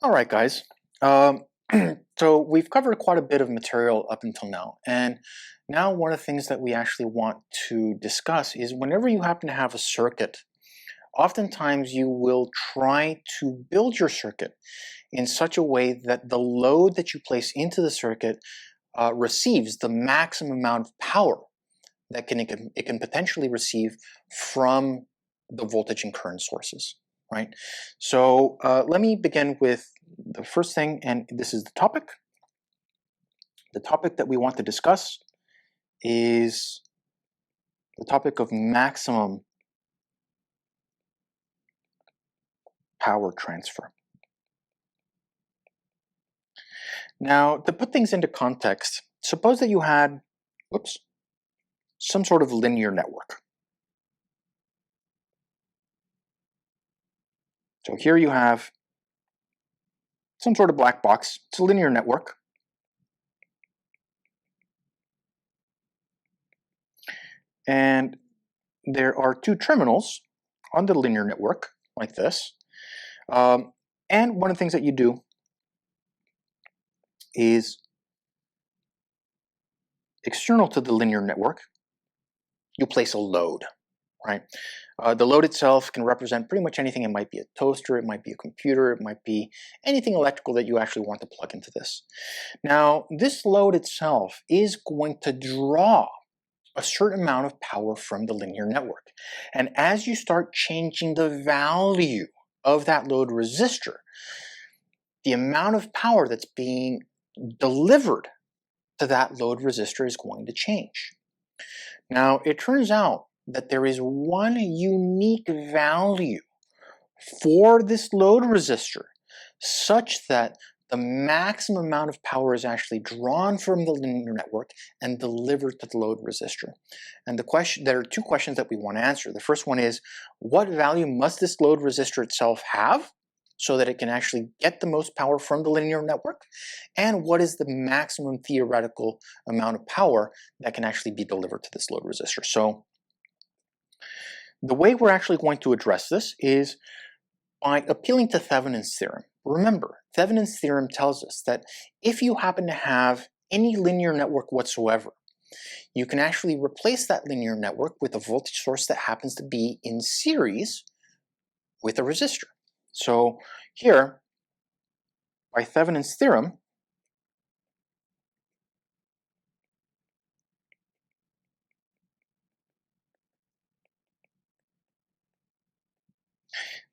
All right, guys. Um, so we've covered quite a bit of material up until now. And now one of the things that we actually want to discuss is whenever you happen to have a circuit, oftentimes you will try to build your circuit in such a way that the load that you place into the circuit receives the maximum amount of power that it can potentially receive from the voltage and current sources, right? So let me begin with the first thing, and this is the topic. The topic that we want to discuss is the topic of maximum power transfer. Now, to put things into context, suppose that you had, some sort of linear network. So here you have some sort of black box. It's a linear network. And there are two terminals on the linear network, like this. And one of the things that you do is external to the linear network, you place a load, right? The load itself can represent pretty much anything. It might be a toaster, it might be a computer, it might be anything electrical that you actually want to plug into this. Now, this load itself is going to draw a certain amount of power from the linear network. And as you start changing the value of that load resistor, the amount of power that's being delivered to that load resistor is going to change. Now, it turns out that there is one unique value for this load resistor such that the maximum amount of power is actually drawn from the linear network and delivered to the load resistor. And there are two questions that we want to answer. The first one is, what value must this load resistor itself have so that it can actually get the most power from the linear network? And what is the maximum theoretical amount of power that can actually be delivered to this load resistor? So the way we're actually going to address this is by appealing to Thevenin's theorem. Remember, Thevenin's theorem tells us that if you happen to have any linear network whatsoever, you can actually replace that linear network with a voltage source that happens to be in series with a resistor. So here, by Thevenin's theorem,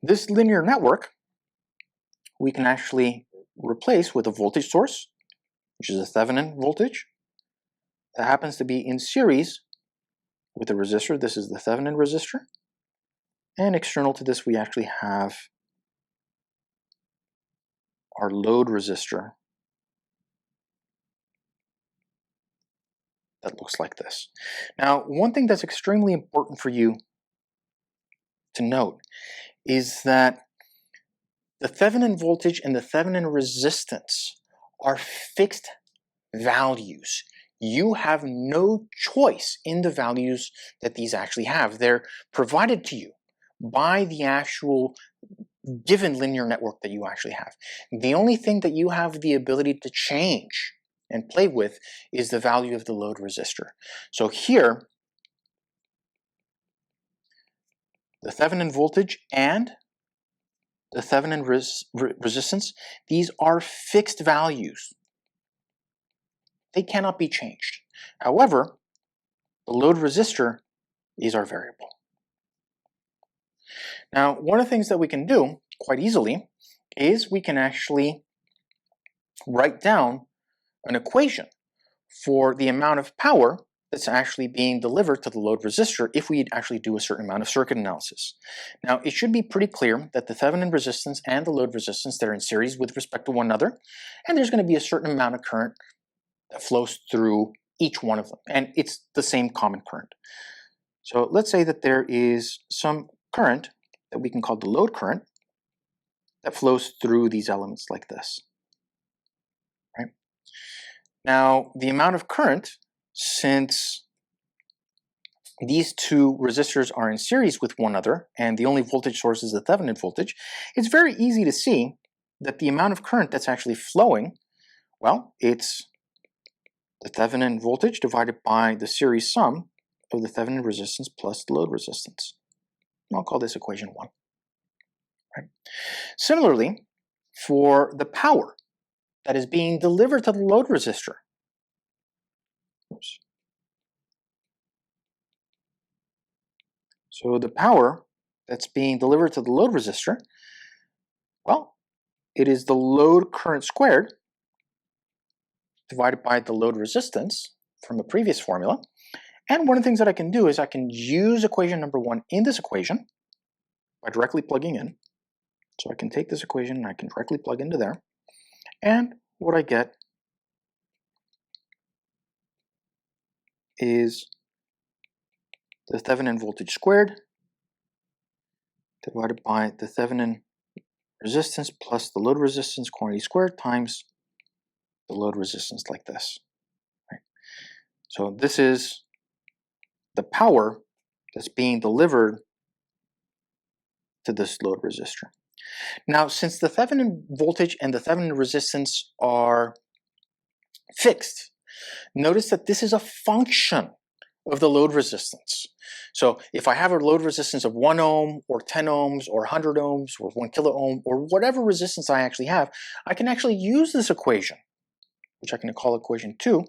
this linear network we can actually replace with a voltage source, which is a Thevenin voltage, that happens to be in series with a resistor. This is the Thevenin resistor. And external to this, we actually have our load resistor that looks like this. Now, one thing that's extremely important for you to note is that the Thevenin voltage and the Thevenin resistance are fixed values. You have no choice in the values that these actually have. They're provided to you by the actual given linear network that you actually have. The only thing that you have the ability to change and play with is the value of the load resistor. So here, the Thevenin voltage and the Thevenin resistance, these are fixed values. They cannot be changed. However, the load resistor is our variable. Now, one of the things that we can do quite easily is we can actually write down an equation for the amount of power that's actually being delivered to the load resistor if we actually do a certain amount of circuit analysis. Now, it should be pretty clear that the Thevenin resistance and the load resistance, they're in series with respect to one another, and there's going to be a certain amount of current that flows through each one of them, and it's the same common current. So let's say that there is some current that we can call the load current that flows through these elements like this. Right? Now, the amount of current, since these two resistors are in series with one another, and the only voltage source is the Thevenin voltage, it's very easy to see that the amount of current that's actually flowing, well, it's the Thevenin voltage divided by the series sum of the Thevenin resistance plus the load resistance. And I'll call this equation 1. Right? Similarly, for the power that is being delivered to the load resistor, oops. So the power that's being delivered to the load resistor, well, it is the load current squared divided by the load resistance from the previous formula. And one of the things that I can do is I can use equation number 1 in this equation by directly plugging in. So I can take this equation and I can directly plug into there. And what I get is the Thevenin voltage squared divided by the Thevenin resistance plus the load resistance quantity squared times the load resistance, like this. Right? So this is the power that's being delivered to this load resistor. Now, since the Thevenin voltage and the Thevenin resistance are fixed, notice that this is a function of the load resistance. So if I have a load resistance of 1 ohm or 10 ohms or 100 ohms or 1 kilo ohm or whatever resistance I actually have, I can actually use this equation, which I can call equation 2,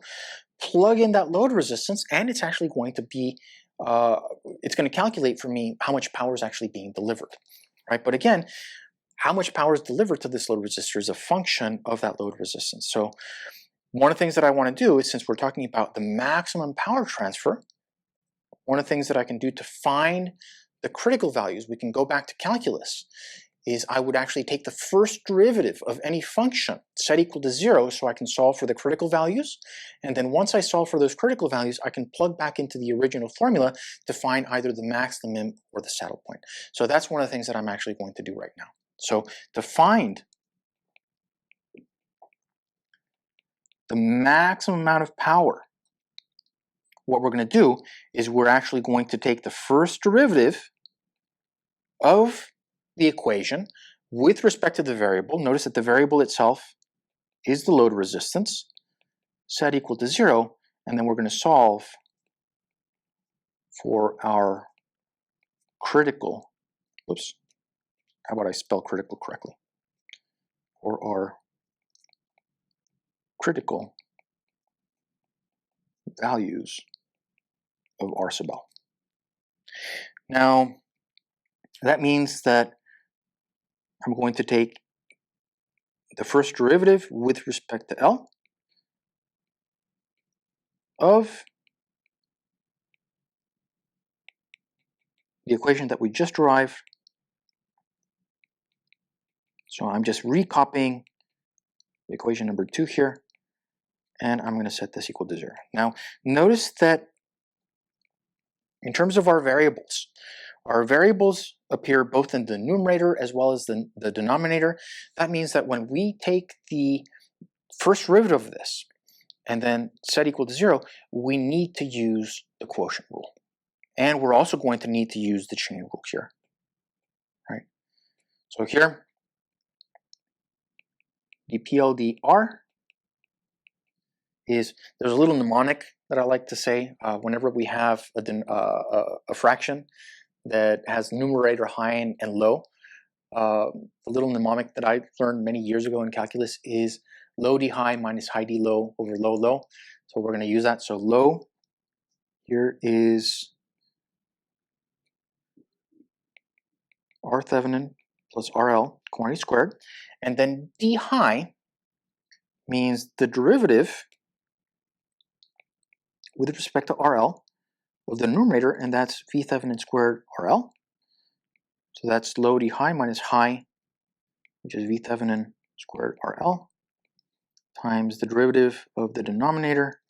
plug in that load resistance, and it's actually going to be, it's going to calculate for me how much power is actually being delivered, right? But again, how much power is delivered to this load resistor is a function of that load resistance. So one of the things that I want to do is, since we're talking about the maximum power transfer, one of the things that I can do to find the critical values, we can go back to calculus, is I would actually take the first derivative of any function set equal to 0 so I can solve for the critical values. And then once I solve for those critical values, I can plug back into the original formula to find either the max, the min, or the saddle point. So that's one of the things that I'm actually going to do right now. So to find the maximum amount of power, what we're going to do is we're actually going to take the first derivative of the equation with respect to the variable. Notice that the variable itself is the load resistance, set equal to 0, and then we're going to solve for our critical, oops, how about I spell critical correctly? For our critical values of R sub L. Now, that means that I'm going to take the first derivative with respect to L of the equation that we just derived. So I'm just recopying the equation number 2 here, and I'm going to set this equal to 0. Now, notice that in terms of our variables appear both in the numerator as well as the denominator. That means that when we take the first derivative of this and then set equal to 0, we need to use the quotient rule. And we're also going to need to use the chain rule here. Right? So here, the PLDR is, there's a little mnemonic that I like to say whenever we have a fraction that has numerator high and low. The little mnemonic that I learned many years ago in calculus is low d high minus high d low over low low. So we're going to use that. So low here is R Thevenin plus RL quantity squared. And then d high means the derivative with respect to RL of the numerator, and that's V Thevenin squared RL. So that's low d high minus high, which is V Thevenin squared RL, times the derivative of the denominator,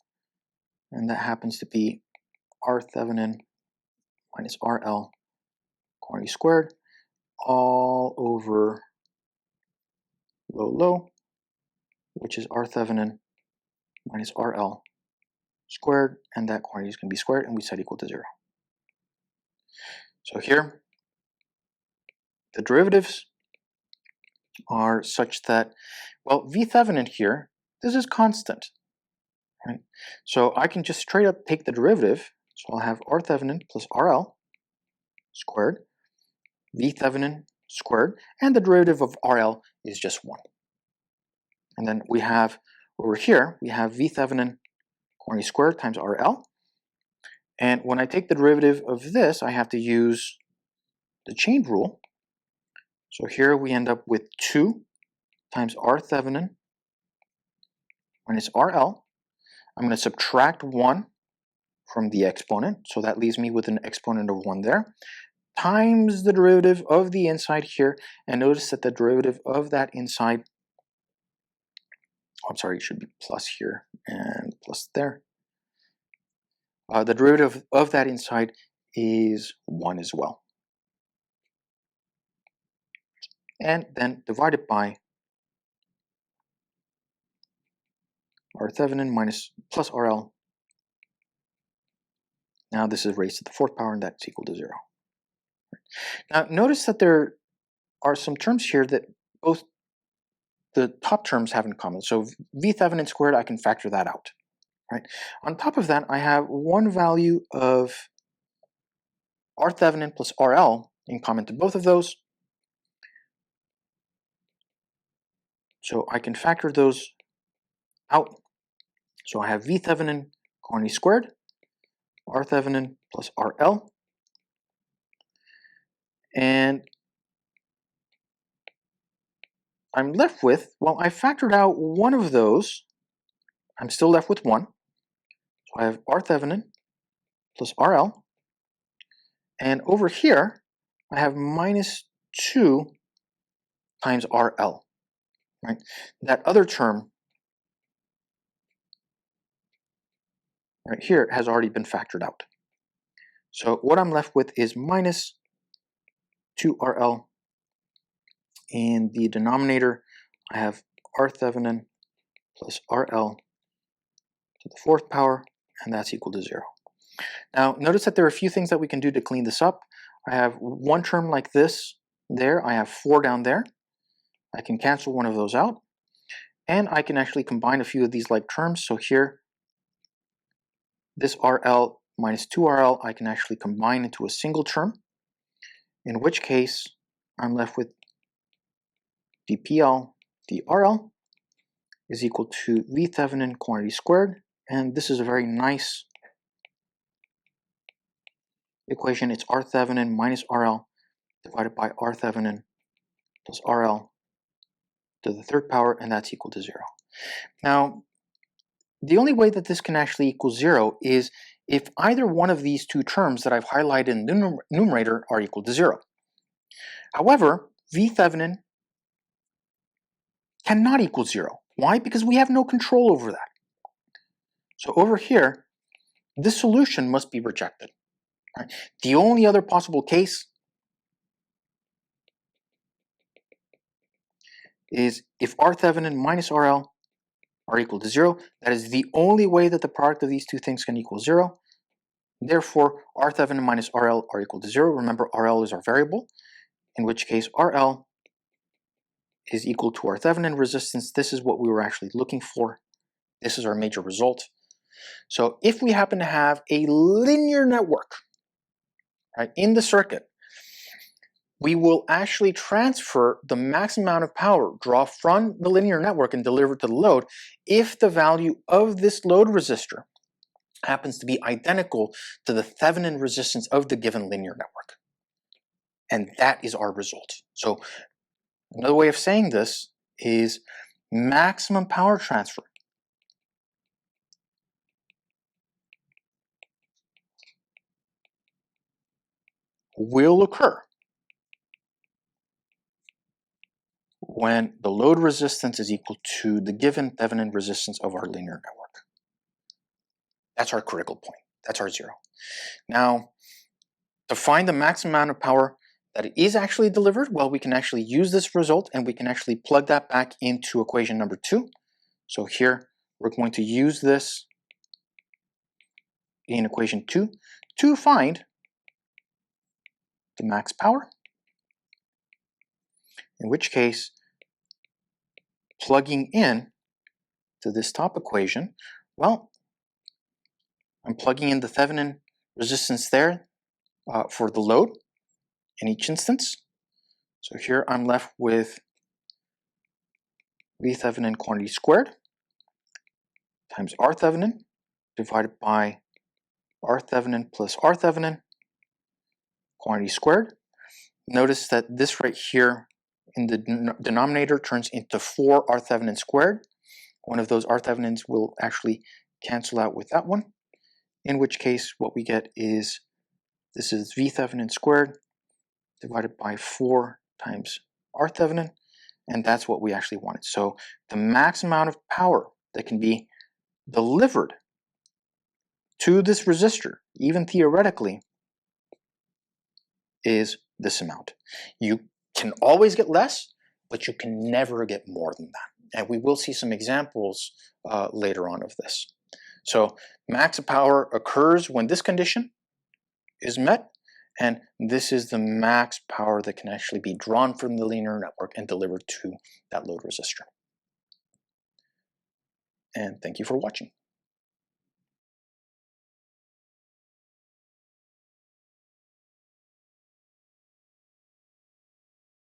and that happens to be R Thevenin minus RL quantity squared, all over low low, which is R Thevenin minus RL squared, and that quantity is going to be squared, and we set equal to 0. So here, the derivatives are such that, well, V Thevenin here, this is constant, right? So I can just straight up take the derivative. So I'll have R Thevenin plus RL squared, V Thevenin squared, and the derivative of RL is just 1. And then we have, over here, we have V Thevenin quantity squared times RL. And when I take the derivative of this, I have to use the chain rule. So here we end up with 2 times R Thevenin minus RL. I'm going to subtract 1 from the exponent, so that leaves me with an exponent of 1 there, times the derivative of the inside here, and notice that the derivative of that inside, oh, I'm sorry, it should be plus here and plus there. The derivative of that inside is 1 as well. And then divided by R Thevenin minus plus RL. Now this is raised to the 4th power, and that's equal to 0. Now notice that there are some terms here that both the top terms have in common. So V Thevenin squared, I can factor that out. Right? On top of that, I have one value of R Thevenin plus RL in common to both of those. So I can factor those out. So I have V Thevenin quantity squared, R Thevenin plus RL. And I'm left with, well, I factored out one of those. I'm still left with 1. So I have R Thevenin plus RL. And over here, I have minus 2 times RL. Right? That other term right here has already been factored out. So what I'm left with is minus 2RL. In the denominator, I have R Thevenin plus RL to the 4th power, and that's equal to 0. Now, notice that there are a few things that we can do to clean this up. I have one term like this there. I have 4 down there. I can cancel one of those out. And I can actually combine a few of these like terms. So here, this RL minus 2RL, I can actually combine into a single term, in which case I'm left with dPL dRL is equal to V Thevenin quantity squared. And this is a very nice equation. It's R Thevenin minus RL divided by R Thevenin plus RL to the 3rd power, and that's equal to 0. Now, the only way that this can actually equal 0 is if either one of these two terms that I've highlighted in the numerator are equal to 0. However, V Thevenin cannot equal 0. Why? Because we have no control over that. So over here, this solution must be rejected. Right? The only other possible case is if R Thevenin minus RL are equal to 0. That is the only way that the product of these two things can equal 0. Therefore, R Thevenin minus RL are equal to 0. Remember, RL is our variable, in which case RL is equal to our Thevenin resistance. This is what we were actually looking for. This is our major result. So if we happen to have a linear network, right, in the circuit, we will actually transfer the maximum amount of power, draw from the linear network and deliver to the load if the value of this load resistor happens to be identical to the Thevenin resistance of the given linear network. And that is our result. So another way of saying this is maximum power transfer will occur when the load resistance is equal to the given Thevenin resistance of our linear network. That's our critical point. That's our 0. Now, to find the maximum amount of power that is actually delivered, well, we can actually use this result and we can actually plug that back into equation number 2. So here, we're going to use this in equation 2 to find the max power, in which case plugging in to this top equation, well, I'm plugging in the Thevenin resistance there for the load in each instance. So here I'm left with V Thevenin quantity squared times R Thevenin divided by R Thevenin plus R Thevenin quantity squared. Notice that this right here in the denominator turns into 4 R Thevenin squared. One of those R Thevenins will actually cancel out with that one, in which case what we get is this is V Thevenin squared divided by 4 times R Thevenin, and that's what we actually wanted. So the max amount of power that can be delivered to this resistor, even theoretically, is this amount. You can always get less, but you can never get more than that. And we will see some examples later on of this. So max power occurs when this condition is met, and this is the max power that can actually be drawn from the linear network and delivered to that load resistor. And thank you for watching.